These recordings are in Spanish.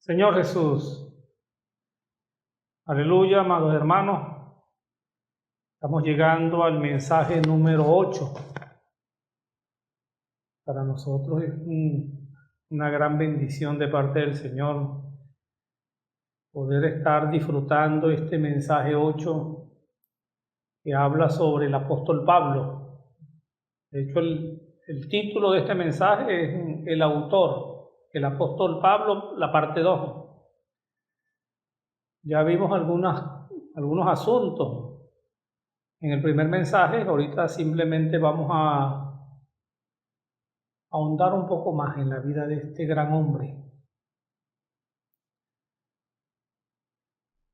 Señor Jesús, aleluya, amados hermanos, estamos llegando al mensaje número 8. Para nosotros es una gran bendición de parte del Señor poder estar disfrutando este mensaje 8 que habla sobre el apóstol Pablo. De hecho, el título de este mensaje es el autor, el apóstol Pablo, la parte 2. Ya vimos algunos asuntos en el primer mensaje. Ahorita simplemente vamos a ahondar un poco más en la vida de este gran hombre.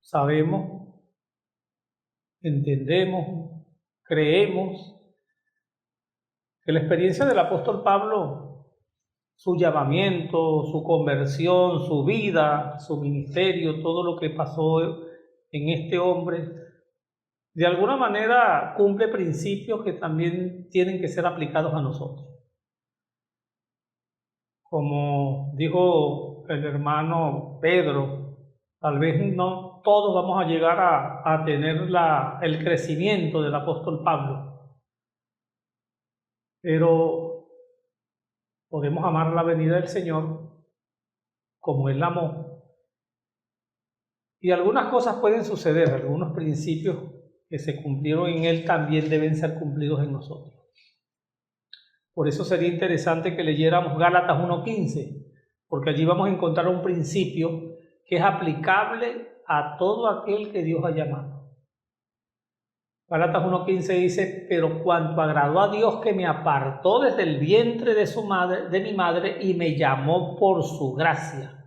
Sabemos, entendemos, creemos que la experiencia del apóstol Pablo, su llamamiento, su conversión, su vida, su ministerio, todo lo que pasó en este hombre, de alguna manera cumple principios que también tienen que ser aplicados a nosotros. Como dijo el hermano Pedro, tal vez no todos vamos a llegar a tener el crecimiento del apóstol Pablo, pero podemos amar la venida del Señor como Él la amó. Y algunas cosas pueden suceder, algunos principios que se cumplieron en Él también deben ser cumplidos en nosotros. Por eso sería interesante que leyéramos Gálatas 1:15, porque allí vamos a encontrar un principio que es aplicable a todo aquel que Dios ha llamado. Gálatas 1:15 dice: pero cuanto agradó a Dios, que me apartó desde el vientre de mi madre y me llamó por su gracia.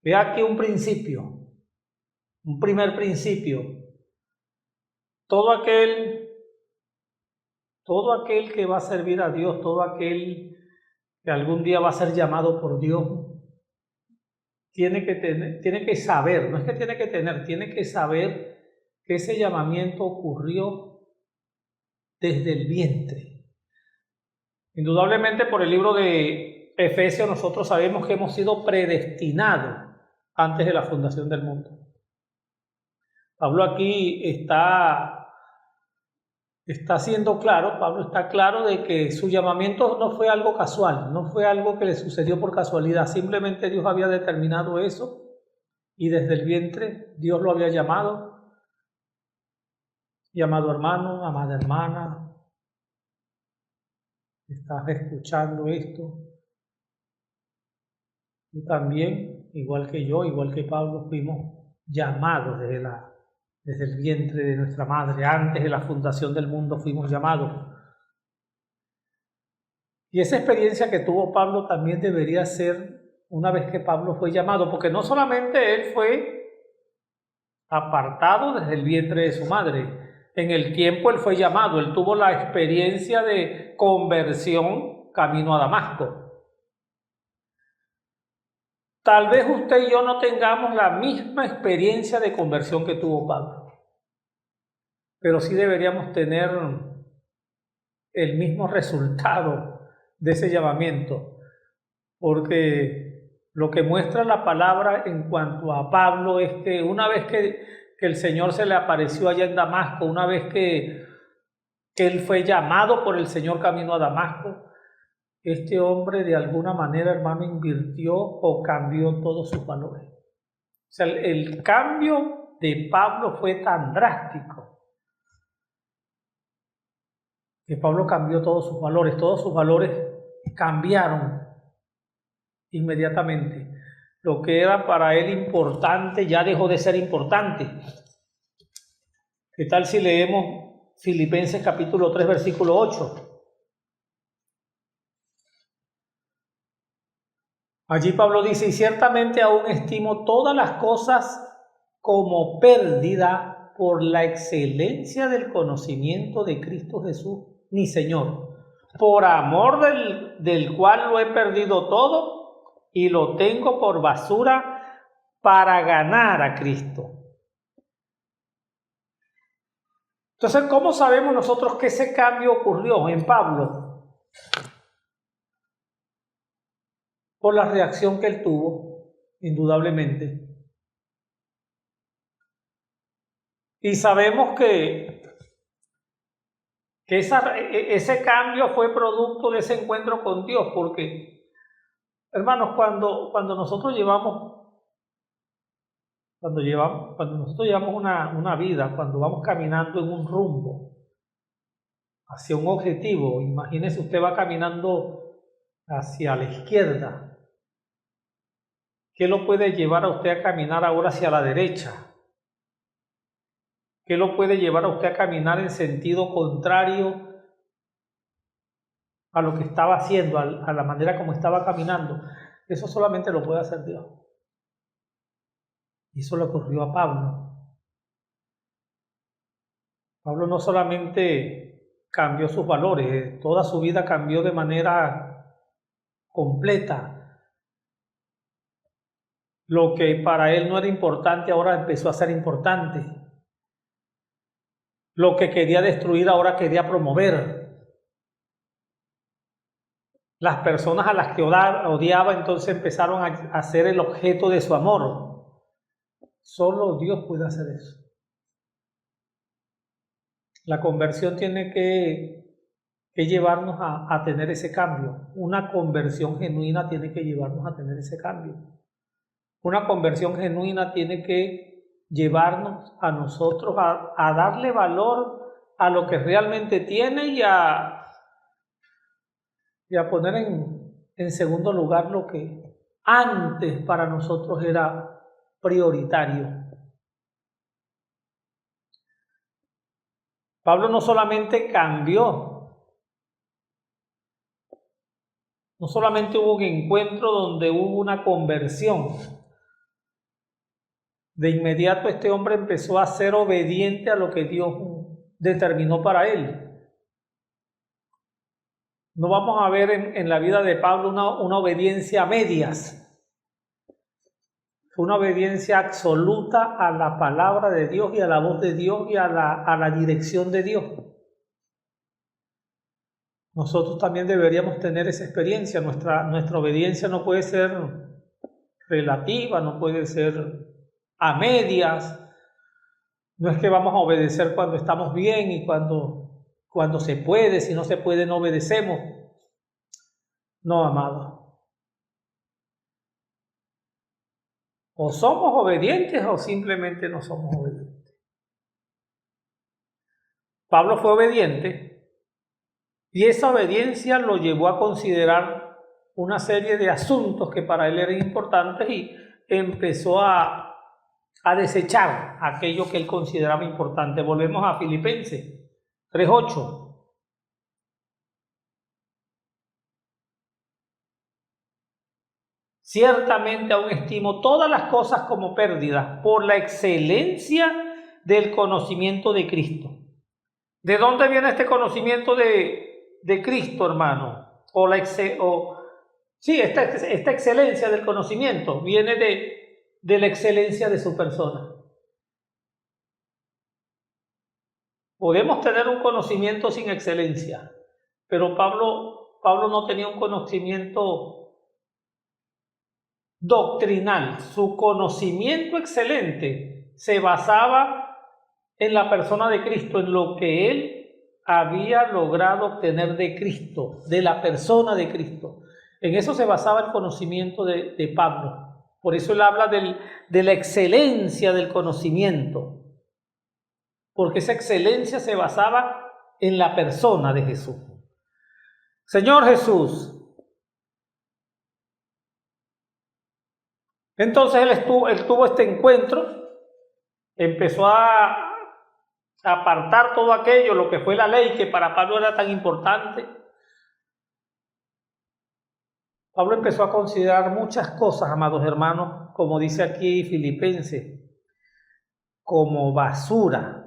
Ve aquí un principio, un primer principio. Todo aquel que va a servir a Dios, todo aquel que algún día va a ser llamado por Dios, tiene que saber, no es que tiene que saber que ese llamamiento ocurrió desde el vientre. Indudablemente, por el libro de Efesios nosotros sabemos que hemos sido predestinados antes de la fundación del mundo. Pablo aquí está siendo claro, Pablo está claro de que su llamamiento no fue algo casual, no fue algo que le sucedió por casualidad, simplemente Dios había determinado eso y desde el vientre Dios lo había llamado. Y amado hermano, amada hermana, ¿estás escuchando esto? Tú también, igual que yo, igual que Pablo, fuimos llamados desde el vientre de nuestra madre. Antes de la fundación del mundo fuimos llamados. Y esa experiencia que tuvo Pablo también debería ser una vez que Pablo fue llamado, porque no solamente él fue apartado desde el vientre de su madre, en el tiempo él fue llamado, él tuvo la experiencia de conversión camino a Damasco. Tal vez usted y yo no tengamos la misma experiencia de conversión que tuvo Pablo, pero sí deberíamos tener el mismo resultado de ese llamamiento, porque lo que muestra la palabra en cuanto a Pablo es que una vez que el Señor se le apareció allá en Damasco, una vez que él fue llamado por el Señor camino a Damasco, este hombre de alguna manera, hermano, invirtió o cambió todos sus valores. O sea, el cambio de Pablo fue tan drástico que Pablo cambió todos sus valores cambiaron inmediatamente. Lo que era para él importante ya dejó de ser importante. ¿Qué tal si leemos Filipenses capítulo 3, versículo 8? Allí Pablo dice: y ciertamente aún estimo todas las cosas como pérdida por la excelencia del conocimiento de Cristo Jesús, mi Señor, por amor del cual lo he perdido todo y lo tengo por basura para ganar a Cristo. Entonces, ¿cómo sabemos nosotros que ese cambio ocurrió en Pablo? Por la reacción que él tuvo. indudablemente. Y sabemos que ese cambio fue producto de ese encuentro con Dios, porque, hermanos, cuando nosotros llevamos una vida, cuando vamos caminando en un rumbo hacia un objetivo, imagínese usted va caminando hacia la izquierda, ¿qué lo puede llevar a usted a caminar ahora hacia la derecha? ¿Qué lo puede llevar a usted a caminar en sentido contrario a lo que estaba haciendo, a la manera como estaba caminando? Eso solamente lo puede hacer Dios. Y eso le ocurrió a Pablo. Pablo no solamente cambió sus valores, toda su vida cambió de manera completa. Lo que para él no era importante ahora empezó a ser importante. Lo que quería destruir ahora quería promover. Las personas a las que odiaba entonces empezaron a ser el objeto de su amor. Solo Dios puede hacer eso. La conversión tiene que llevarnos a tener ese cambio. Una conversión genuina tiene que llevarnos a tener ese cambio. Una conversión genuina tiene que llevarnos a nosotros a darle valor a lo que realmente tiene y a poner en segundo lugar lo que antes para nosotros era prioritario. Pablo no solamente cambió, no solamente hubo un encuentro donde hubo una conversión. De inmediato este hombre empezó a ser obediente a lo que Dios determinó para él. No vamos a ver en la vida de Pablo una obediencia a medias. Fue una obediencia absoluta a la palabra de Dios y a la voz de Dios y a la dirección de Dios. Nosotros también deberíamos tener esa experiencia. Nuestra obediencia no puede ser relativa, no puede ser a medias. No es que vamos a obedecer cuando estamos bien y cuando se puede, si no se puede no obedecemos. No, amado. O somos obedientes o simplemente no somos obedientes. Pablo fue obediente y esa obediencia lo llevó a considerar una serie de asuntos que para él eran importantes y empezó a desechar aquello que él consideraba importante. Volvemos a Filipenses 3:8. Ciertamente aún estimo todas las cosas como pérdidas por la excelencia del conocimiento de Cristo. ¿De dónde viene este conocimiento de Cristo, hermano? Esta excelencia del conocimiento viene de la excelencia de su persona. Podemos tener un conocimiento sin excelencia, pero Pablo no tenía un conocimiento doctrinal. Su conocimiento excelente se basaba en la persona de Cristo, en lo que él había logrado obtener de Cristo, de la persona de Cristo. En eso se basaba el conocimiento de Pablo. Por eso él habla de la excelencia del conocimiento, porque esa excelencia se basaba en la persona de Jesús. Señor Jesús. Entonces él tuvo este encuentro, empezó a apartar todo aquello, lo que fue la ley, que para Pablo era tan importante. Pablo empezó a considerar muchas cosas, amados hermanos, como dice aquí Filipenses, como basura.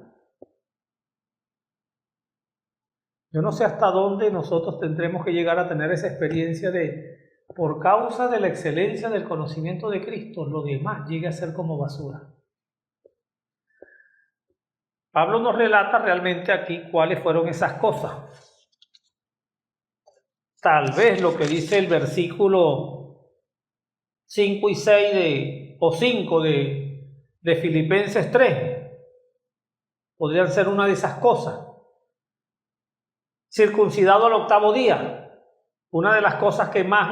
Yo no sé hasta dónde nosotros tendremos que llegar a tener esa experiencia por causa de la excelencia del conocimiento de Cristo, lo demás llegue a ser como basura. Pablo nos relata realmente aquí cuáles fueron esas cosas. Tal vez lo que dice el versículo 5 y 6 o 5 de Filipenses 3. Podrían ser una de esas cosas. Circuncidado al 8º día. Una de las cosas que más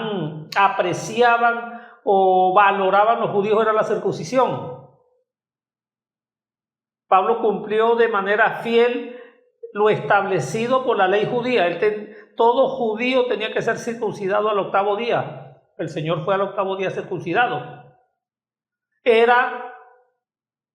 apreciaban o valoraban los judíos era la circuncisión. Pablo cumplió de manera fiel lo establecido por la ley judía. Todo judío tenía que ser circuncidado al 8º día. El Señor fue al 8º día circuncidado. Era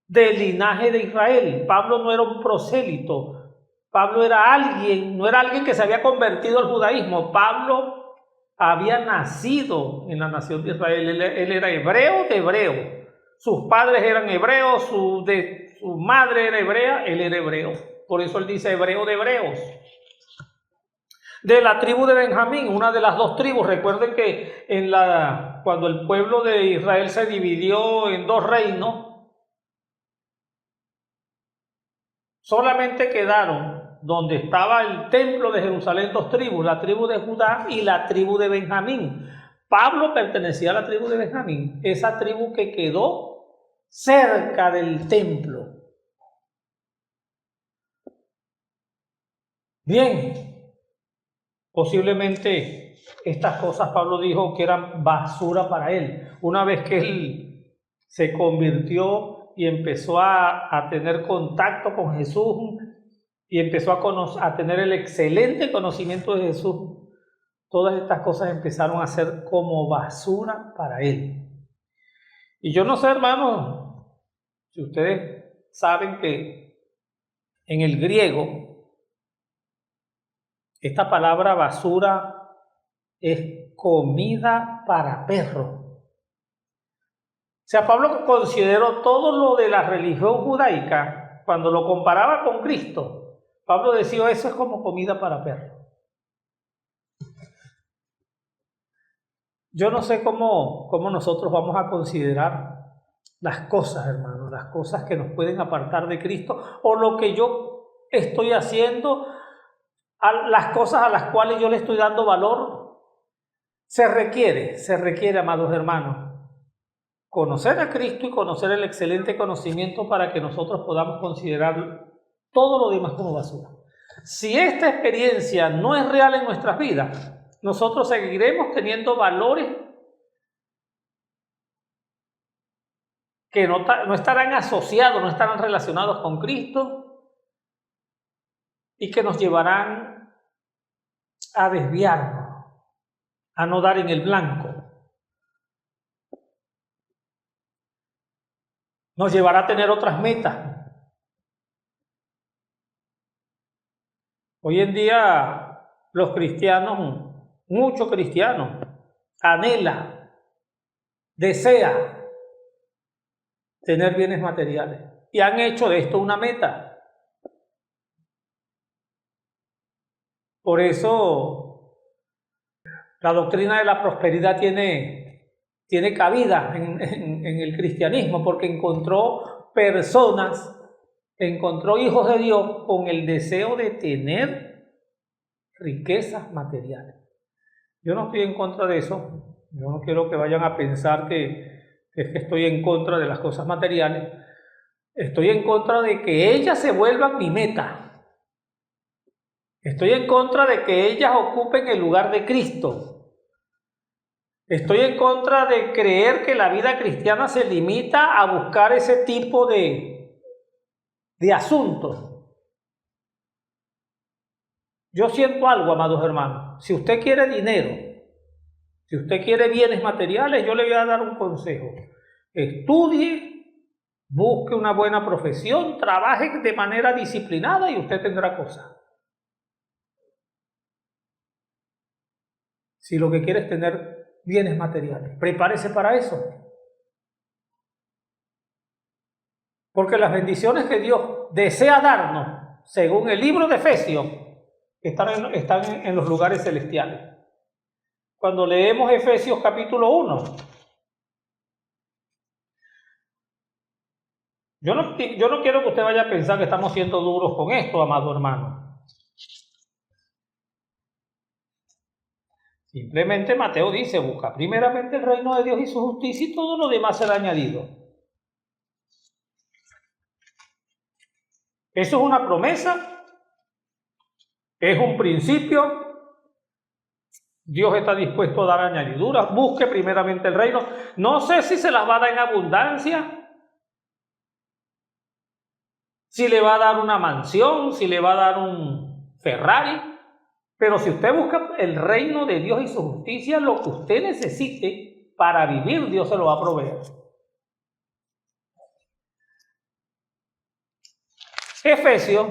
del linaje de Israel. Pablo no era un prosélito. Pablo era alguien, no era alguien que se había convertido al judaísmo. Pablo había nacido en la nación de Israel. Él era hebreo de hebreo. Sus padres eran hebreos, su madre era hebrea, él era hebreo. Por eso él dice hebreo de hebreos. De la tribu de Benjamín, una de las 2 tribus. Recuerden que cuando el pueblo de Israel se dividió en 2 reinos, solamente quedaron donde estaba el templo de Jerusalén 2 tribus, la tribu de Judá y la tribu de Benjamín. Pablo pertenecía a la tribu de Benjamín, esa tribu que quedó cerca del templo. Bien, posiblemente estas cosas Pablo dijo que eran basura para él. Una vez que él se convirtió y empezó a tener contacto con Jesús y empezó a tener el excelente conocimiento de Jesús, todas estas cosas empezaron a ser como basura para él. Y yo no sé, hermanos, si ustedes saben que en el griego esta palabra basura es comida para perro. O sea, Pablo consideró todo lo de la religión judaica, cuando lo comparaba con Cristo, Pablo decía, eso es como comida para perro. Yo no sé cómo nosotros vamos a considerar las cosas, hermanos, las cosas que nos pueden apartar de Cristo, o lo que yo estoy haciendo, las cosas a las cuales yo le estoy dando valor. Se requiere, amados hermanos, conocer a Cristo y conocer el excelente conocimiento para que nosotros podamos considerar todo lo demás como basura. Si esta experiencia no es real en nuestras vidas, nosotros seguiremos teniendo valores que no estarán asociados, no estarán relacionados con Cristo y que nos llevarán a desviarnos, a no dar en el blanco. Nos llevará a tener otras metas. Hoy en día los cristianos, muchos cristianos, anhela, desea tener bienes materiales y han hecho de esto una meta. Por eso la doctrina de la prosperidad tiene cabida en el cristianismo, porque encontró personas, encontró hijos de Dios con el deseo de tener riquezas materiales. Yo no estoy en contra de eso. Yo no quiero que vayan a pensar que estoy en contra de las cosas materiales. Estoy en contra de que ellas se vuelvan mi meta. Estoy en contra de que ellas ocupen el lugar de Cristo. Estoy en contra de creer que la vida cristiana se limita a buscar ese tipo de asuntos. Yo siento algo, amados hermanos. Si usted quiere dinero, si usted quiere bienes materiales, yo le voy a dar un consejo. Estudie, busque una buena profesión, trabaje de manera disciplinada y usted tendrá cosas. Si lo que quiere es tener bienes materiales, prepárese para eso. Porque las bendiciones que Dios desea darnos, según el libro de Efesios, están en los lugares celestiales. Cuando leemos Efesios capítulo 1, yo no quiero que usted vaya a pensar que estamos siendo duros con esto, amado hermano. Simplemente Mateo dice, busca primeramente el reino de Dios y su justicia y todo lo demás será añadido. Eso es una promesa, es un principio. Dios está dispuesto a dar añadiduras. Busque primeramente el reino. No sé si se las va a dar en abundancia, si le va a dar una mansión, si le va a dar un Ferrari, pero si usted busca el reino de Dios y su justicia, lo que usted necesite para vivir, Dios se lo va a proveer. Efesios,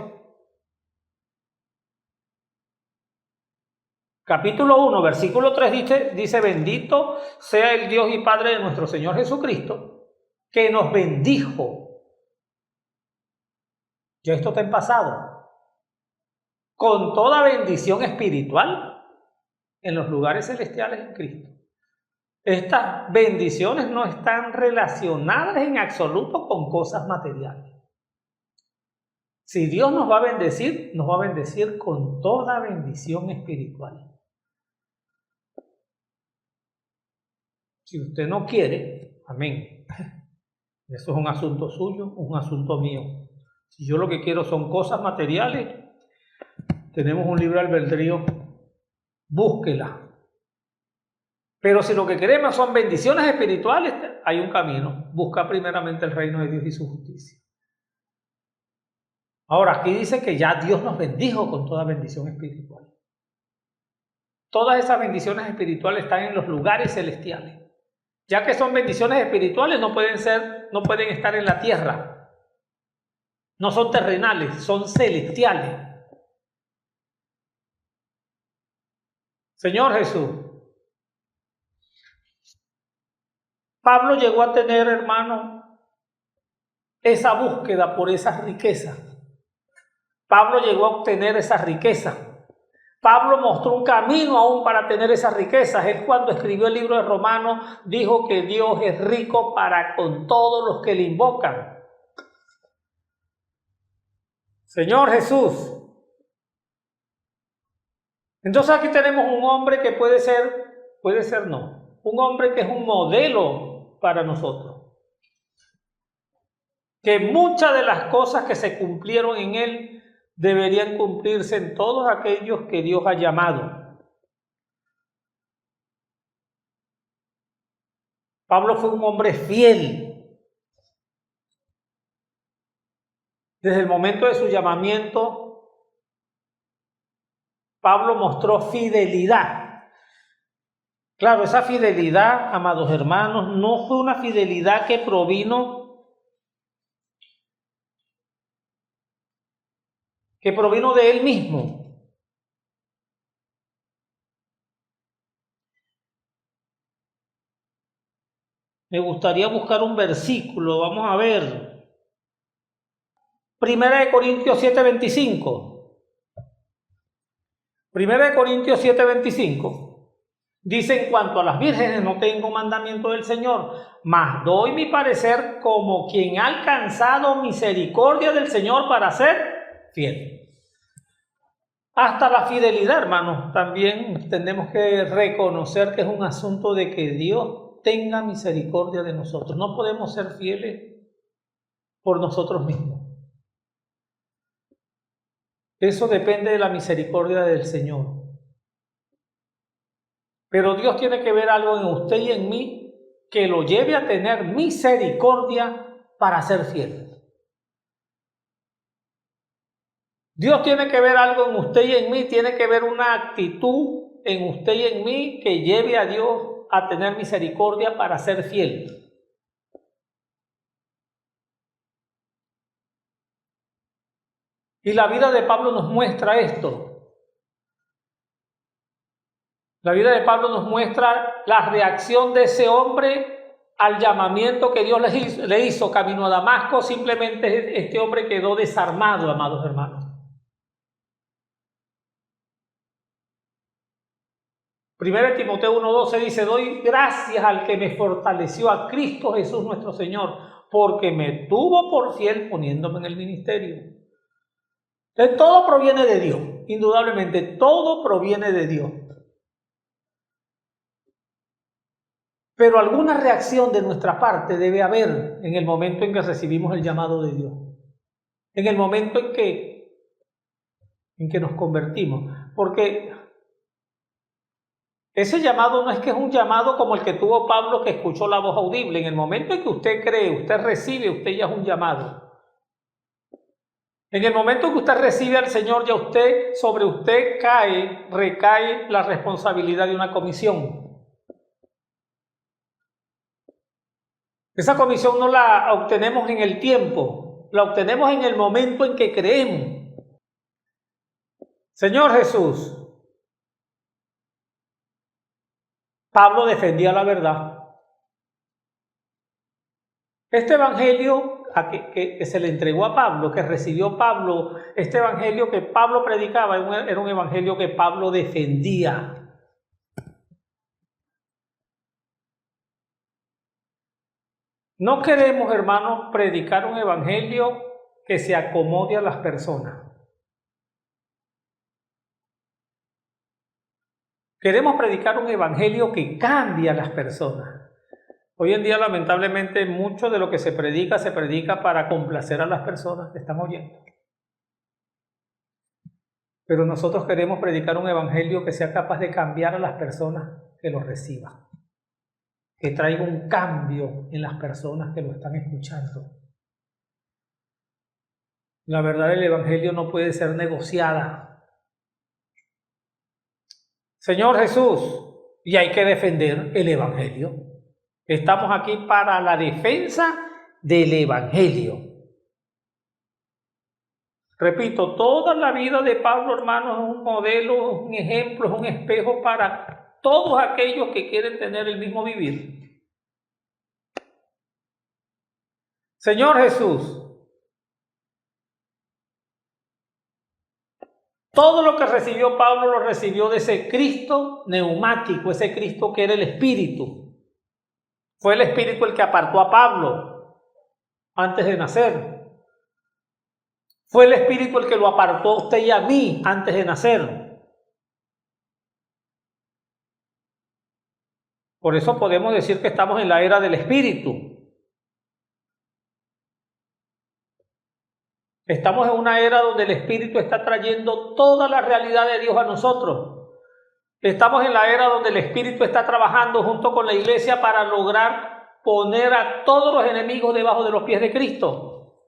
capítulo 1, versículo 3 dice, bendito sea el Dios y Padre de nuestro Señor Jesucristo, que nos bendijo. Ya esto está en pasado. Con toda bendición espiritual en los lugares celestiales en Cristo. Estas bendiciones no están relacionadas en absoluto con cosas materiales. Si Dios nos va a bendecir con toda bendición espiritual. Si usted no quiere, amén. Eso es un asunto suyo, un asunto mío. Si yo lo que quiero son cosas materiales, tenemos un libre albedrío, búsquela. Pero si lo que queremos son bendiciones espirituales, hay un camino. Busca primeramente el reino de Dios y su justicia. Ahora, aquí dice que ya Dios nos bendijo con toda bendición espiritual. Todas esas bendiciones espirituales están en los lugares celestiales. Ya que son bendiciones espirituales, no pueden estar en la tierra. No son terrenales, son celestiales. Señor Jesús. Pablo llegó a tener, hermano, esa búsqueda por esas riquezas. Pablo llegó a obtener esas riquezas. Pablo mostró un camino aún para tener esas riquezas. Él, cuando escribió el libro de Romanos, dijo que Dios es rico para con todos los que le invocan. Señor Jesús. Entonces aquí tenemos un hombre que puede ser no, un hombre que es un modelo para nosotros. Que muchas de las cosas que se cumplieron en él deberían cumplirse en todos aquellos que Dios ha llamado. Pablo fue un hombre fiel. Desde el momento de su llamamiento, Pablo mostró fidelidad. Claro, esa fidelidad, amados hermanos, no fue una fidelidad que provino de él mismo. Me gustaría buscar un versículo, vamos a ver. 1 Corintios 7:25. 1 Corintios 7:25. Dice, en cuanto a las vírgenes no tengo mandamiento del Señor, mas doy mi parecer como quien ha alcanzado misericordia del Señor para ser fiel. Hasta la fidelidad, hermanos, también tenemos que reconocer que es un asunto de que Dios tenga misericordia de nosotros. No podemos ser fieles por nosotros mismos. Eso depende de la misericordia del Señor. Pero Dios tiene que ver algo en usted y en mí que lo lleve a tener misericordia para ser fiel. Dios tiene que ver algo en usted y en mí, tiene que ver una actitud en usted y en mí que lleve a Dios a tener misericordia para ser fiel. Y la vida de Pablo nos muestra esto. La vida de Pablo nos muestra la reacción de ese hombre al llamamiento que Dios le hizo camino a Damasco. Simplemente este hombre quedó desarmado, amados hermanos. 1 Timoteo 1:12 dice, doy gracias al que me fortaleció, a Cristo Jesús nuestro Señor, porque me tuvo por fiel poniéndome en el ministerio. Entonces, todo proviene de Dios, indudablemente, todo proviene de Dios. Pero alguna reacción de nuestra parte debe haber en el momento en que recibimos el llamado de Dios, en el momento en que nos convertimos, porque ese llamado no es que es un llamado como el que tuvo Pablo, que escuchó la voz audible. En el momento en que usted cree, usted recibe, usted ya es un llamado. En el momento en que usted recibe al Señor, ya sobre usted recae la responsabilidad de una comisión. Esa comisión no la obtenemos en el tiempo, la obtenemos en el momento en que creemos. Señor Jesús, Pablo defendía la verdad. Este evangelio que se le entregó a Pablo, que recibió Pablo, este evangelio que Pablo predicaba, era un evangelio que Pablo defendía. No queremos, hermanos, predicar un evangelio que se acomode a las personas. Queremos predicar un evangelio que cambie a las personas. Hoy en día, lamentablemente, mucho de lo que se predica para complacer a las personas que están oyendo. Pero nosotros queremos predicar un evangelio que sea capaz de cambiar a las personas que lo reciban, que traiga un cambio en las personas que lo están escuchando. La verdad del evangelio no puede ser negociada. Señor Jesús, y hay que defender el evangelio. Estamos aquí para la defensa del evangelio. Repito, toda la vida de Pablo, hermanos, es un modelo, un ejemplo, es un espejo para todos aquellos que quieren tener el mismo vivir. Señor Jesús, todo lo que recibió Pablo lo recibió de ese Cristo neumático, ese Cristo que era el Espíritu. Fue el Espíritu el que apartó a Pablo antes de nacer. Fue el Espíritu el que lo apartó a usted y a mí antes de nacer. Por eso podemos decir que estamos en la era del Espíritu. Estamos en una era donde el Espíritu está trayendo toda la realidad de Dios a nosotros. Estamos en la era donde el Espíritu está trabajando junto con la iglesia para lograr poner a todos los enemigos debajo de los pies de Cristo.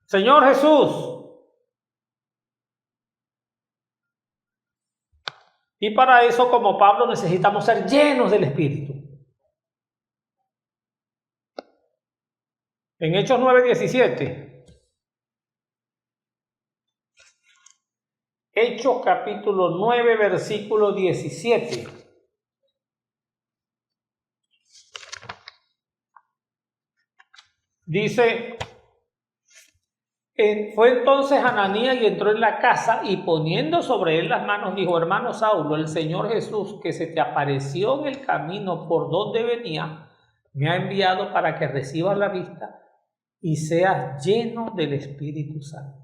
Señor Jesús. Y para eso, como Pablo, necesitamos ser llenos del Espíritu. En Hechos 9:17. Hechos capítulo 9, versículo 17. Dice, fue entonces Ananías y entró en la casa y poniendo sobre él las manos dijo, hermano Saulo, el Señor Jesús que se te apareció en el camino por donde venía, me ha enviado para que recibas la vista y seas lleno del Espíritu Santo.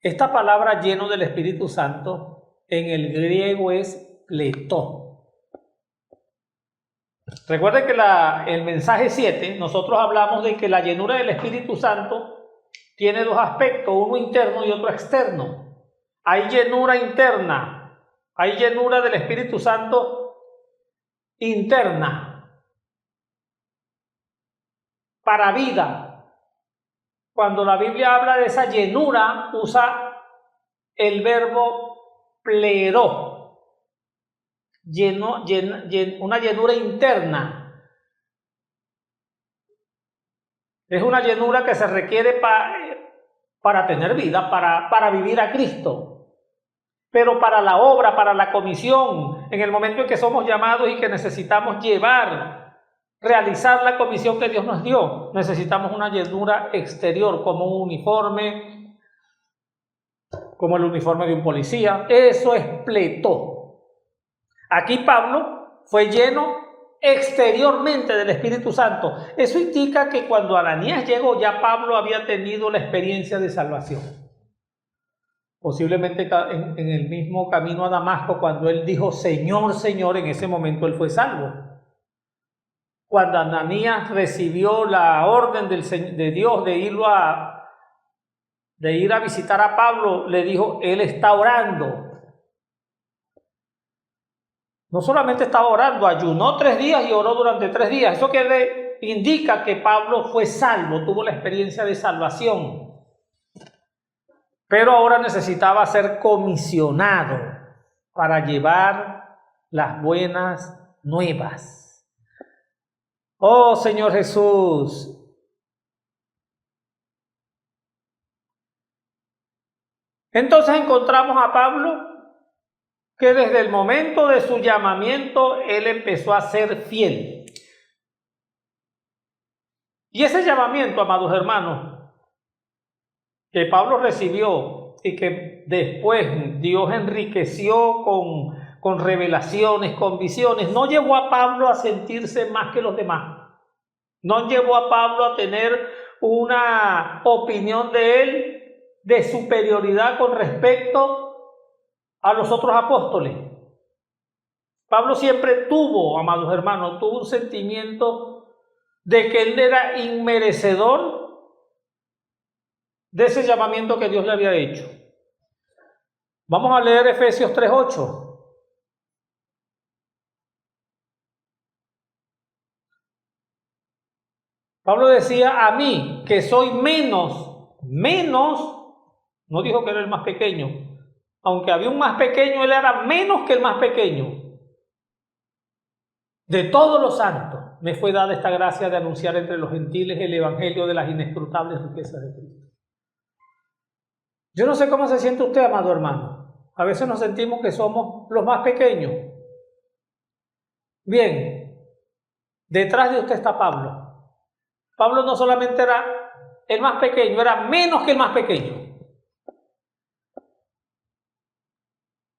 Esta palabra lleno del Espíritu Santo en el griego es pletó. Recuerden que el mensaje 7, nosotros hablamos de que la llenura del Espíritu Santo tiene dos aspectos, uno interno y otro externo. Hay llenura interna, hay llenura del Espíritu Santo interna, para vida. Cuando la Biblia habla de esa llenura, usa el verbo pleró, una llenura interna. Es una llenura que se requiere para tener vida, para vivir a Cristo. Pero para la obra, para la comisión, en el momento en que somos llamados y que necesitamos realizar la comisión que Dios nos dio, necesitamos una llenura exterior, como un uniforme, como el uniforme de un policía. Eso es pletó. Aquí Pablo fue lleno exteriormente del Espíritu Santo. Eso indica que cuando Ananías llegó, ya Pablo había tenido la experiencia de salvación. Posiblemente en el mismo camino a Damasco, cuando él dijo Señor, Señor, en ese momento él fue salvo. Cuando Ananías recibió la orden de Dios de ir a visitar a Pablo, le dijo, él está orando. No solamente estaba orando, ayunó 3 días y oró durante 3 días. Eso indica que Pablo fue salvo, tuvo la experiencia de salvación. Pero ahora necesitaba ser comisionado para llevar las buenas nuevas. Oh Señor Jesús. Entonces encontramos a Pablo que desde el momento de su llamamiento él empezó a ser fiel. Y ese llamamiento, amados hermanos, que Pablo recibió y que después Dios enriqueció con revelaciones, con visiones, no llevó a Pablo a sentirse más que los demás. No llevó a Pablo a tener una opinión de él de superioridad con respecto a los otros apóstoles. Pablo siempre tuvo, amados hermanos, tuvo un sentimiento de que él era inmerecedor de ese llamamiento que Dios le había hecho. Vamos a leer Efesios 3:8. Pablo decía, a mí, que soy menos, no dijo que era el más pequeño, aunque había un más pequeño, él era menos que el más pequeño. De todos los santos me fue dada esta gracia de anunciar entre los gentiles el evangelio de las inescrutables riquezas de Cristo. Yo no sé cómo se siente usted, amado hermano. A veces nos sentimos que somos los más pequeños. Bien, detrás de usted está Pablo. Pablo no solamente era el más pequeño, era menos que el más pequeño.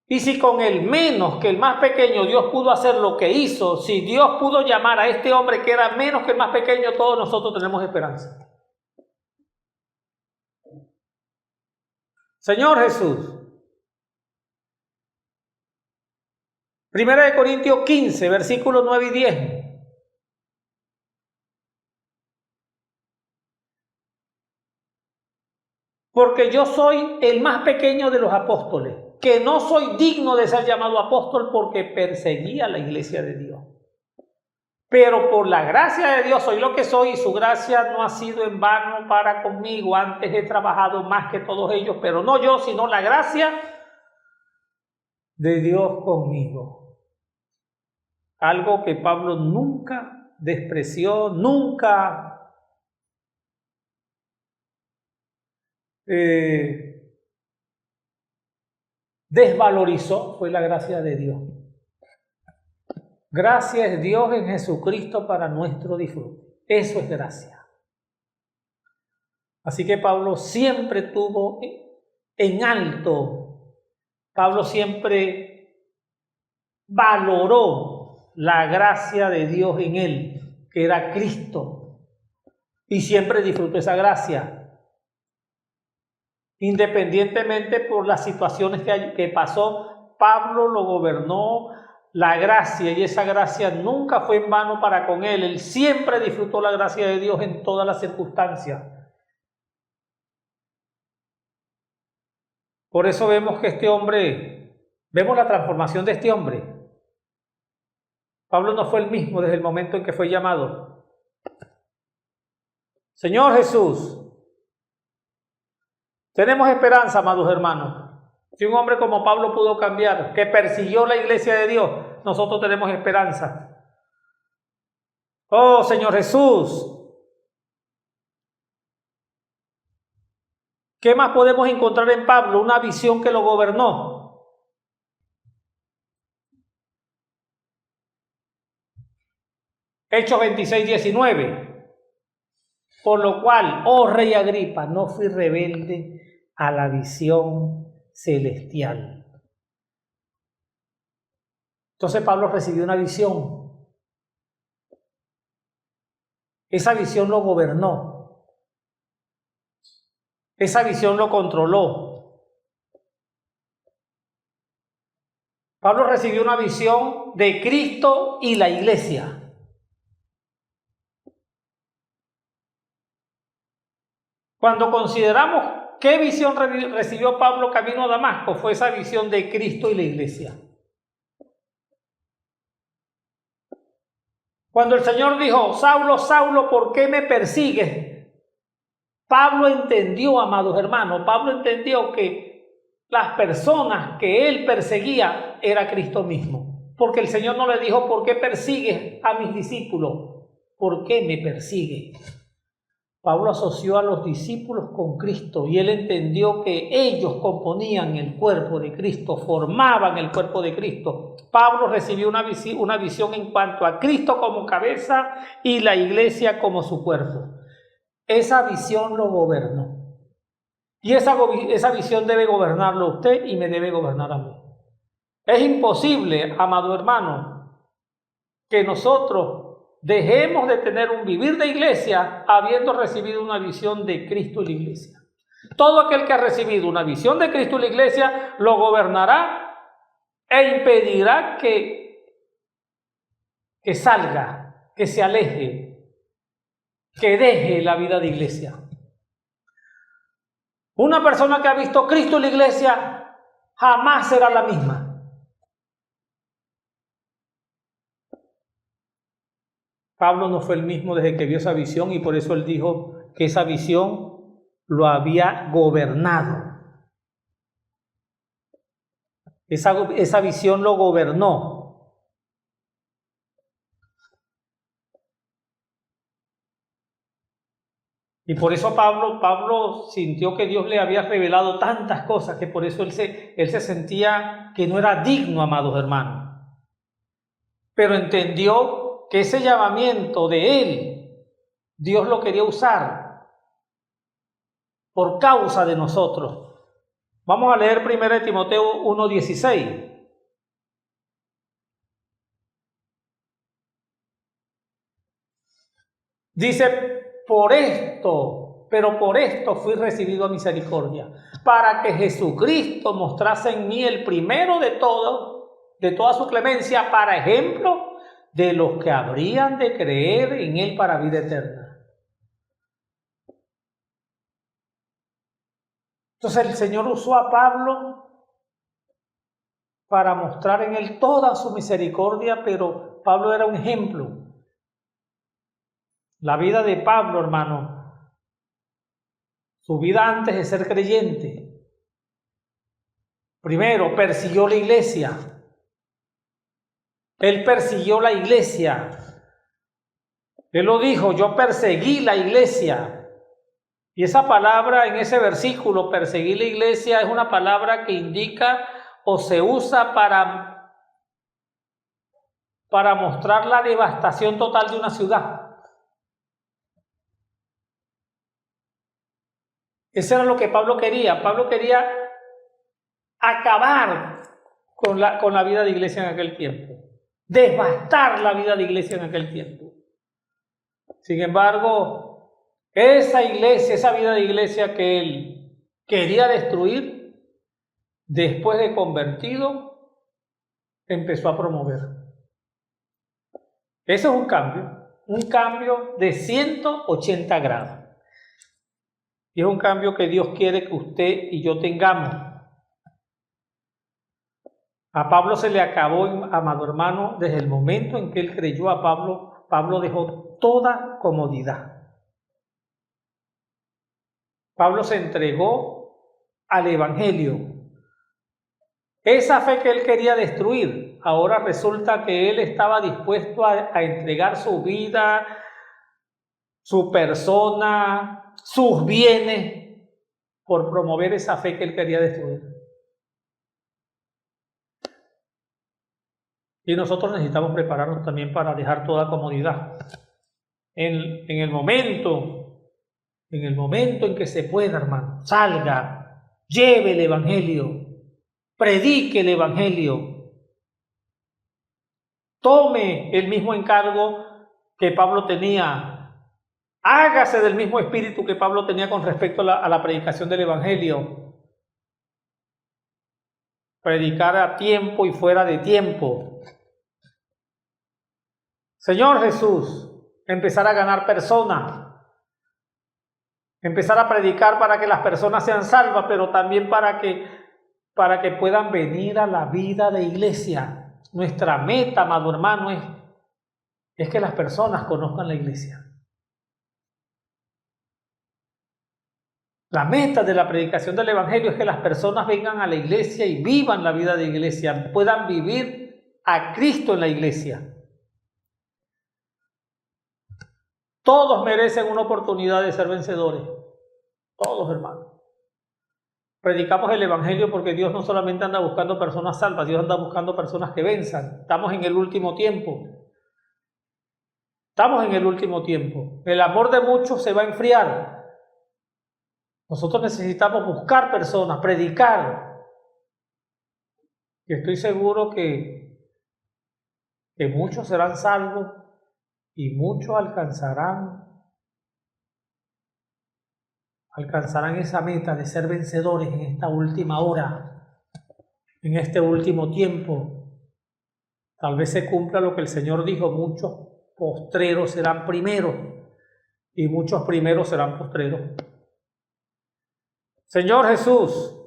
Y si con el menos que el más pequeño Dios pudo hacer lo que hizo, si Dios pudo llamar a este hombre que era menos que el más pequeño, todos nosotros tenemos esperanza. Señor Jesús. 1 Corintios 15, versículos 9 y 10. Porque yo soy el más pequeño de los apóstoles, que no soy digno de ser llamado apóstol porque perseguía la iglesia de Dios. Pero por la gracia de Dios soy lo que soy y su gracia no ha sido en vano para conmigo. Antes he trabajado más que todos ellos, pero no yo, sino la gracia de Dios conmigo. Algo que Pablo nunca despreció, nunca desvalorizó, fue la gracia de Dios. Gracia es Dios en Jesucristo para nuestro disfrute. Eso es gracia. Así que Pablo siempre tuvo en alto, Pablo siempre valoró la gracia de Dios en él, que era Cristo, y siempre disfrutó esa gracia. Independientemente por las situaciones que pasó, Pablo lo gobernó la gracia, y esa gracia nunca fue en vano para con él. Él siempre disfrutó la gracia de Dios en todas las circunstancias. Por eso vemos que este hombre, vemos la transformación de este hombre. Pablo no fue el mismo desde el momento en que fue llamado. Señor Jesús, tenemos esperanza, amados hermanos. Si un hombre como Pablo pudo cambiar, que persiguió la iglesia de Dios, nosotros tenemos esperanza. Oh, Señor Jesús. ¿Qué más podemos encontrar en Pablo? Una visión que lo gobernó. Hechos 26:19. Por lo cual, oh rey Agripa, no fui rebelde a la visión celestial. Entonces Pablo recibió una visión. Esa visión lo gobernó. Esa visión lo controló. Pablo recibió una visión de Cristo y la iglesia. Cuando consideramos qué visión recibió Pablo camino a Damasco, fue esa visión de Cristo y la iglesia. Cuando el Señor dijo, Saulo, Saulo, ¿por qué me persigues? Pablo entendió, amados hermanos, Pablo entendió que las personas que él perseguía era Cristo mismo. Porque el Señor no le dijo, ¿por qué persigues a mis discípulos? ¿Por qué me persigues? Pablo asoció a los discípulos con Cristo y él entendió que ellos componían el cuerpo de Cristo, formaban el cuerpo de Cristo. Pablo recibió una visión en cuanto a Cristo como cabeza y la iglesia como su cuerpo. Esa visión lo gobernó. Y esa visión debe gobernarlo a usted y me debe gobernar a mí. Es imposible, amado hermano, que nosotros dejemos de tener un vivir de iglesia habiendo recibido una visión de Cristo y la iglesia. Todo aquel que ha recibido una visión de Cristo y la iglesia lo gobernará e impedirá que salga, que se aleje, que deje la vida de iglesia. Una persona que ha visto Cristo y la iglesia jamás será la misma. Pablo no fue el mismo desde que vio esa visión y por eso él dijo que esa visión lo había gobernado. Esa visión lo gobernó. Y por eso Pablo sintió que Dios le había revelado tantas cosas que por eso él se sentía que no era digno, amados hermanos. Pero entendió que ese llamamiento de él, Dios lo quería usar por causa de nosotros. Vamos a leer 1 Timoteo 1:16. Dice, por esto fui recibido a misericordia, para que Jesucristo mostrase en mí el primero de toda su clemencia, para ejemplo de los que habrían de creer en él para vida eterna. Entonces el Señor usó a Pablo para mostrar en él toda su misericordia, pero Pablo era un ejemplo. La vida de Pablo, hermano, su vida antes de ser creyente, primero persiguió la iglesia. Él persiguió la iglesia. Él lo dijo, yo perseguí la iglesia. Y esa palabra en ese versículo, perseguir la iglesia, es una palabra que indica o se usa para mostrar la devastación total de una ciudad. Eso era lo que Pablo quería. Pablo quería acabar con la vida de iglesia en aquel tiempo. Devastar la vida de iglesia en aquel tiempo. Sin embargo, esa iglesia, esa vida de iglesia que él quería destruir, después de convertido, empezó a promover. Eso es un cambio de 180 grados. Y es un cambio que Dios quiere que usted y yo tengamos. A Pablo se le acabó, amado hermano, desde el momento en que él creyó a Pablo, Pablo dejó toda comodidad. Pablo se entregó al evangelio. Esa fe que él quería destruir, ahora resulta que él estaba dispuesto a entregar su vida, su persona, sus bienes, por promover esa fe que él quería destruir. Y nosotros necesitamos prepararnos también para dejar toda comodidad. En el momento en que se pueda, hermano, salga, lleve el evangelio, predique el evangelio, tome el mismo encargo que Pablo tenía, hágase del mismo espíritu que Pablo tenía con respecto a la predicación del evangelio. predicar a tiempo y fuera de tiempo. Señor Jesús, empezar a ganar personas, empezar a predicar para que las personas sean salvas, pero también para que puedan venir a la vida de iglesia. Nuestra meta, amado hermano, es que las personas conozcan la iglesia. La meta de la predicación del Evangelio es que las personas vengan a la iglesia y vivan la vida de iglesia, puedan vivir a Cristo en la iglesia. Todos merecen una oportunidad de ser vencedores. Todos, hermanos. Predicamos el Evangelio porque Dios no solamente anda buscando personas salvas, Dios anda buscando personas que venzan. Estamos en el último tiempo. Estamos en el último tiempo. El amor de muchos se va a enfriar. Nosotros necesitamos buscar personas, predicar. Y estoy seguro que muchos serán salvos y muchos alcanzarán esa meta de ser vencedores en esta última hora, en este último tiempo. Tal vez se cumpla lo que el Señor dijo: muchos postreros serán primeros y muchos primeros serán postreros. Señor Jesús,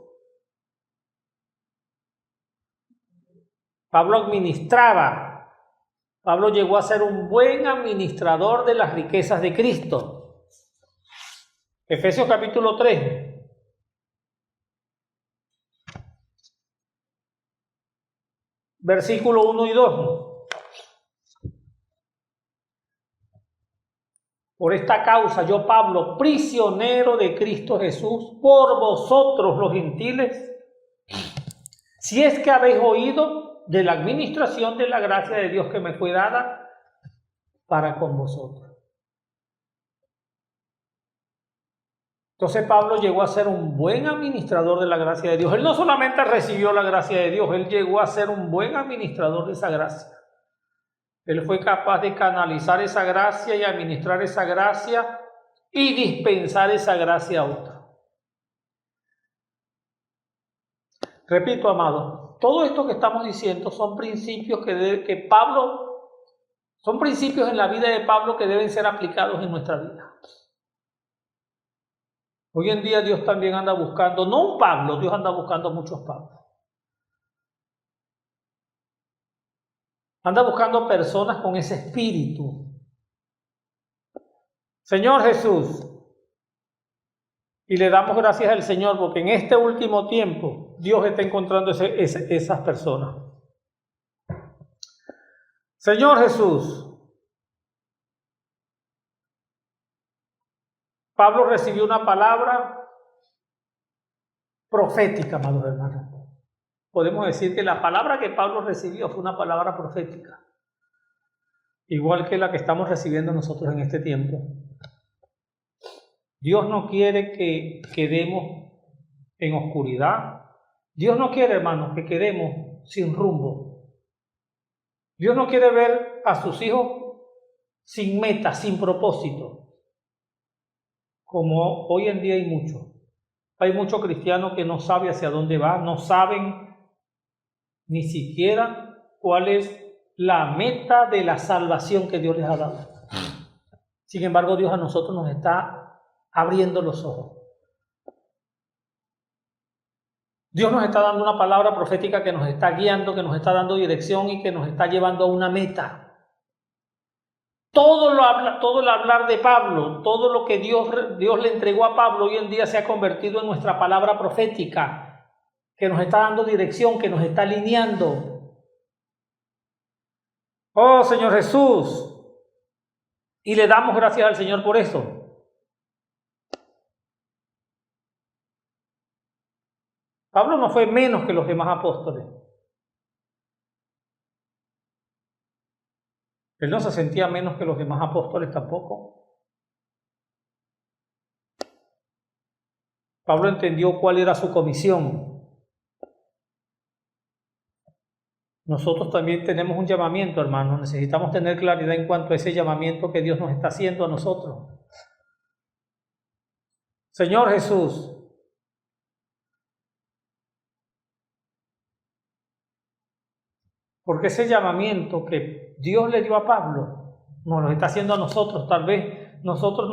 Pablo llegó a ser un buen administrador de las riquezas de Cristo. Efesios capítulo 3. Versículo 1 y 2. Por esta causa yo, Pablo, prisionero de Cristo Jesús, por vosotros los gentiles, si es que habéis oído de la administración de la gracia de Dios que me fue dada para con vosotros. Entonces Pablo llegó a ser un buen administrador de la gracia de Dios. Él no solamente recibió la gracia de Dios, él llegó a ser un buen administrador de esa gracia. Él fue capaz de canalizar esa gracia y administrar esa gracia y dispensar esa gracia a otro. Repito, amado, todo esto que estamos diciendo son principios son principios en la vida de Pablo que deben ser aplicados en nuestra vida. Hoy en día Dios también anda buscando, no un Pablo, Dios anda buscando muchos Pablos. Anda buscando personas con ese espíritu. Señor Jesús, y le damos gracias al Señor porque en este último tiempo Dios está encontrando esas personas. Señor Jesús, Pablo recibió una palabra profética, amados hermanos. Podemos decir que la palabra que Pablo recibió fue una palabra profética, igual que la que estamos recibiendo nosotros en este tiempo. Dios no quiere que quedemos en oscuridad. Dios no quiere, hermanos, que quedemos sin rumbo. Dios no quiere ver a sus hijos sin meta, sin propósito, como hoy en día hay muchos. Hay muchos cristianos que no saben hacia dónde va, no saben ni siquiera cuál es la meta de la salvación que Dios les ha dado. Sin embargo, Dios a nosotros nos está abriendo los ojos. Dios nos está dando una palabra profética que nos está guiando, que nos está dando dirección y que nos está llevando a una meta. Todo el hablar de Pablo, todo lo que Dios le entregó a Pablo hoy en día se ha convertido en nuestra palabra profética, que nos está dando dirección, que nos está alineando. Oh Señor Jesús, y le damos gracias al Señor por eso. Pablo no fue menos que los demás apóstoles. Él no se sentía menos que los demás apóstoles tampoco. Pablo entendió cuál era su comisión. Nosotros también tenemos un llamamiento, hermano. Necesitamos tener claridad en cuanto a ese llamamiento que Dios nos está haciendo a nosotros. Señor Jesús, Porque ese llamamiento que Dios le dio a Pablo, nos lo está haciendo a nosotros. Tal vez nosotros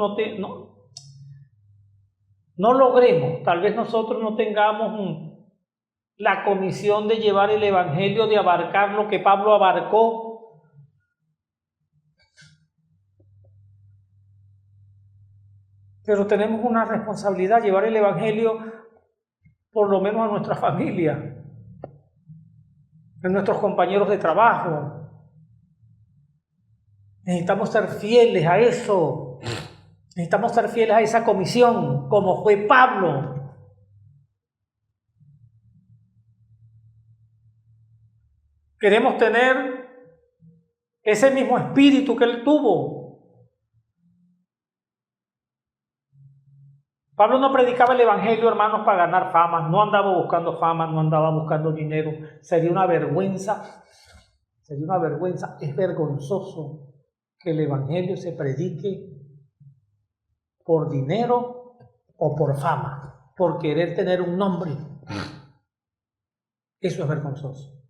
no logremos, tal vez nosotros no tengamos la comisión de llevar el evangelio, de abarcar lo que Pablo abarcó. Pero tenemos una responsabilidad, llevar el evangelio por lo menos a nuestra familia, a nuestros compañeros de trabajo. Necesitamos ser fieles a eso. Necesitamos ser fieles a esa comisión, como fue Pablo. Queremos tener ese mismo espíritu que él tuvo. Pablo no predicaba el evangelio, hermanos, para ganar fama. No andaba buscando fama, no andaba buscando dinero. Sería una vergüenza. Es vergonzoso que el evangelio se predique por dinero o por fama, por querer tener un nombre. Eso es vergonzoso.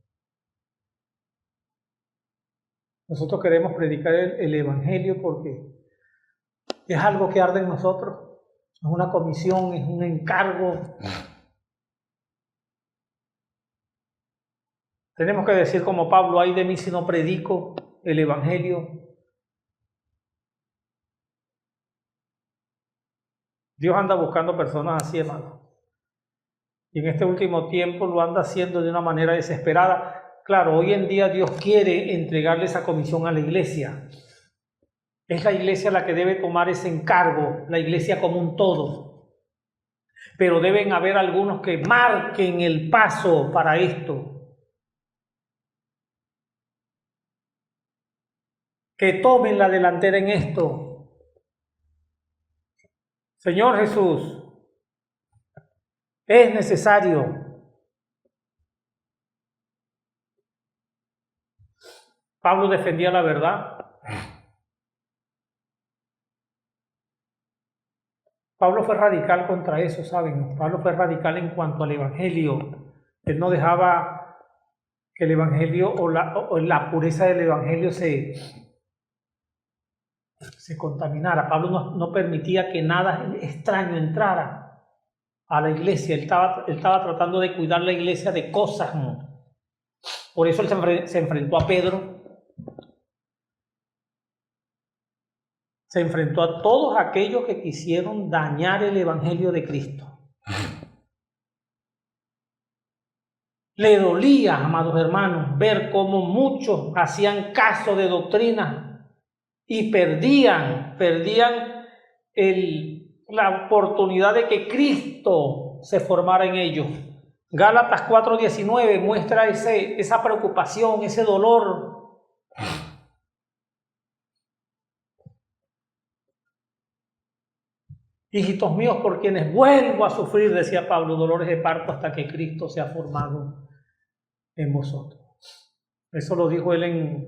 Nosotros queremos predicar el evangelio porque es algo que arde en nosotros. Es una comisión, es un encargo. Tenemos que decir como Pablo: ay de mí si no predico el evangelio. Dios anda buscando personas así, hermano. Y en este último tiempo lo anda haciendo de una manera desesperada. Claro, hoy en día Dios quiere entregarle esa comisión a la iglesia. Es la iglesia la que debe tomar ese encargo, la iglesia como un todo. Pero deben haber algunos que marquen el paso para esto, que tomen la delantera en esto. Señor Jesús, es necesario. Pablo defendía la verdad. Pablo fue radical contra eso, ¿saben? Pablo fue radical en cuanto al evangelio. Él no dejaba que el evangelio o la pureza del evangelio se contaminara. Pablo no permitía que nada extraño entrara a la iglesia. Él estaba tratando de cuidar la iglesia de cosas. Por eso él se enfrentó a Pedro. Se enfrentó a todos aquellos que quisieron dañar el evangelio de Cristo. Le dolía, amados hermanos, ver cómo muchos hacían caso de doctrina y perdían la oportunidad de que Cristo se formara en ellos. Gálatas 4:19 muestra esa preocupación, ese dolor. Hijitos míos, por quienes vuelvo a sufrir, decía Pablo, dolores de parto hasta que Cristo sea formado en vosotros. Eso lo dijo él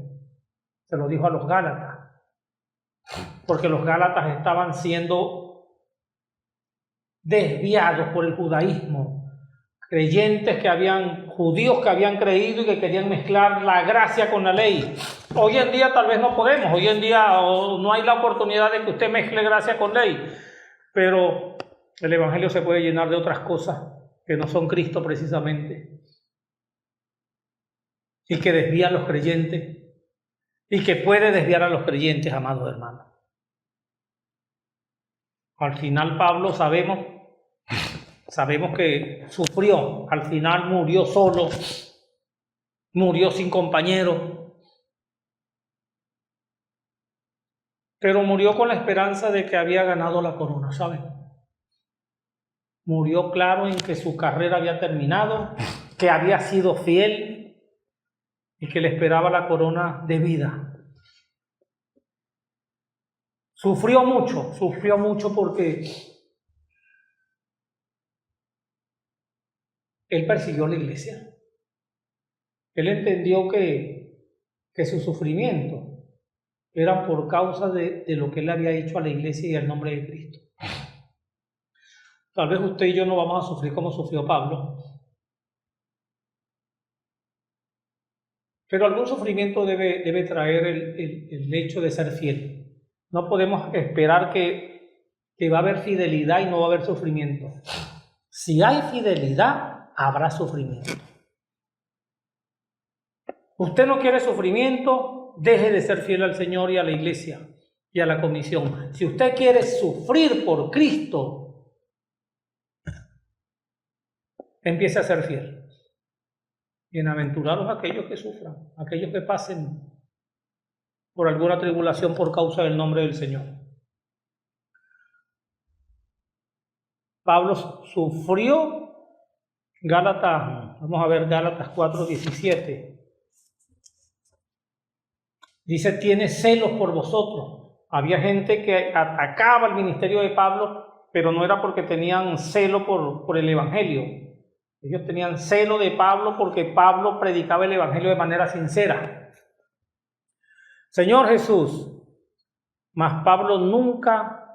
se lo dijo a los Gálatas, porque los Gálatas estaban siendo desviados por el judaísmo, judíos que habían creído y que querían mezclar la gracia con la ley. Hoy en día tal vez no podemos, hoy en día no hay la oportunidad de que usted mezcle gracia con ley, pero el evangelio se puede llenar de otras cosas que no son Cristo precisamente, y que desvían a los creyentes, y que puede desviar a los creyentes, amados hermanos. Al final Pablo sabemos que sufrió, al final murió solo, murió sin compañero, pero murió con la esperanza de que había ganado la corona, ¿saben? Murió claro en que su carrera había terminado, que había sido fiel y que le esperaba la corona de vida. Sufrió mucho porque él persiguió a la iglesia. Él entendió que su sufrimiento era por causa de lo que él había hecho a la iglesia y al nombre de Cristo. Tal vez usted y yo no vamos a sufrir como sufrió Pablo, Pero algún sufrimiento debe traer el hecho de ser fiel. No podemos esperar que va a haber fidelidad y no va a haber sufrimiento. Si hay fidelidad, habrá sufrimiento. Usted no quiere sufrimiento, deje de ser fiel al Señor y a la iglesia y a la comisión. Si usted quiere sufrir por Cristo, empiece a ser fiel. Bienaventurados aquellos que sufran, aquellos que pasen por alguna tribulación por causa del nombre del Señor. Pablo sufrió, vamos a ver Gálatas 4:17. Dice, tiene celos por vosotros. Había gente que atacaba el ministerio de Pablo, pero no era porque tenían celo por el Evangelio. Ellos tenían celo de Pablo porque Pablo predicaba el Evangelio de manera sincera. Señor Jesús, mas Pablo nunca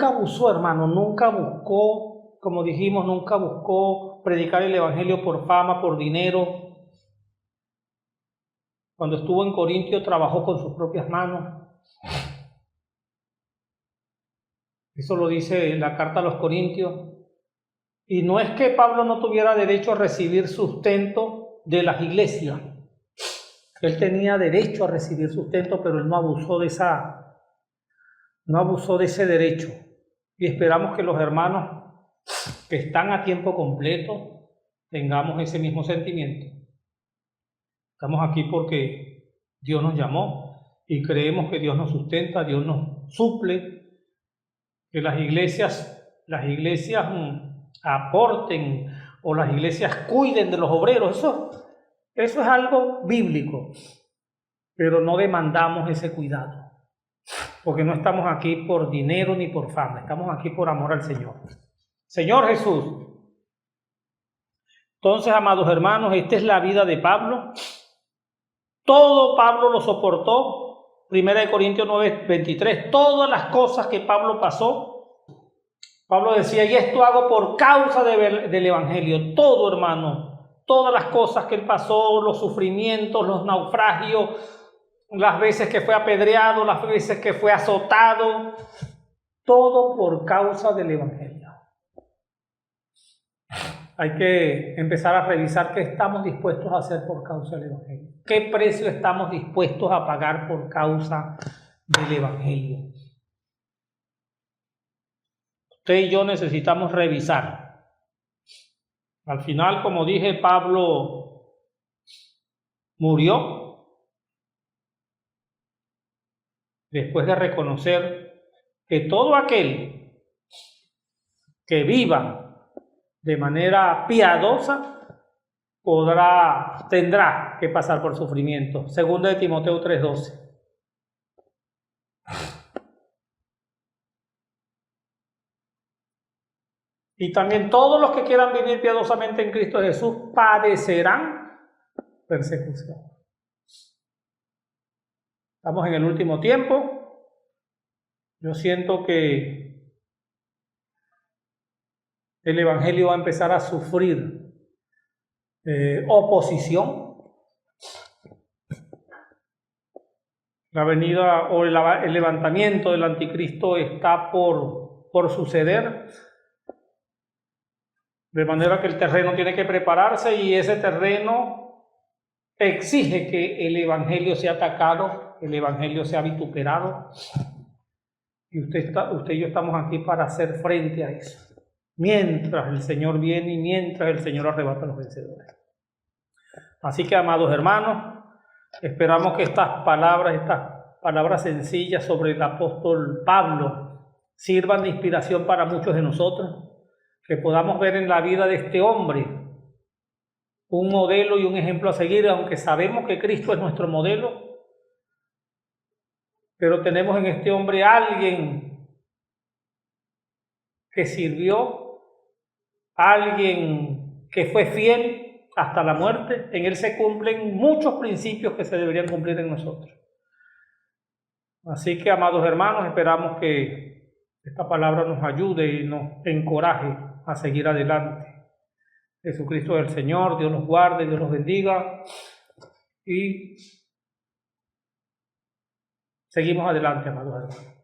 abusó, hermano, nunca buscó, como dijimos, nunca buscó predicar el Evangelio por fama, por dinero. Cuando estuvo en Corintio trabajó con sus propias manos. Eso lo dice la carta a los Corintios. Y no es que Pablo no tuviera derecho a recibir sustento de las iglesias. Él tenía derecho a recibir sustento, pero él no abusó de ese derecho. Y esperamos que los hermanos que están a tiempo completo tengamos ese mismo sentimiento. Estamos aquí porque Dios nos llamó y creemos que Dios nos sustenta, Dios nos suple, que las iglesias aporten o las iglesias cuiden de los obreros. Eso es algo bíblico, pero no demandamos ese cuidado, porque no estamos aquí por dinero ni por fama, estamos aquí por amor al Señor. Señor Jesús. Entonces, amados hermanos, esta es la vida de Pablo. Todo Pablo lo soportó. 1 Corintios 9:23, todas las cosas que Pablo pasó. Pablo decía, y esto hago por causa del Evangelio. Todo, hermano, todas las cosas que él pasó, los sufrimientos, los naufragios, las veces que fue apedreado, las veces que fue azotado, todo por causa del Evangelio. Hay que empezar a revisar qué estamos dispuestos a hacer por causa del Evangelio. ¿Qué precio estamos dispuestos a pagar por causa del Evangelio? Usted y yo necesitamos revisar. Al final, como dije, Pablo murió después de reconocer que todo aquel que viva de manera piadosa tendrá que pasar por sufrimiento. Segunda de Timoteo 3:12. Y también todos los que quieran vivir piadosamente en Cristo Jesús padecerán persecución. Estamos en el último tiempo. Yo siento que el Evangelio va a empezar a sufrir oposición. La venida o el levantamiento del anticristo está por suceder, de manera que el terreno tiene que prepararse y ese terreno exige que el Evangelio sea atacado, el Evangelio sea vituperado, y usted y yo estamos aquí para hacer frente a eso, mientras el Señor viene y mientras el Señor arrebata a los vencedores. Así que, amados hermanos, esperamos que estas palabras sencillas sobre el apóstol Pablo sirvan de inspiración para muchos de nosotros, que podamos ver en la vida de este hombre un modelo y un ejemplo a seguir, aunque sabemos que Cristo es nuestro modelo, pero tenemos en este hombre a alguien que sirvió, alguien que fue fiel hasta la muerte. En él se cumplen muchos principios que se deberían cumplir en nosotros. Así que, amados hermanos, esperamos que esta palabra nos ayude y nos encoraje a seguir adelante. Jesucristo es el Señor, Dios los guarde, Dios los bendiga y seguimos adelante, amados hermanos.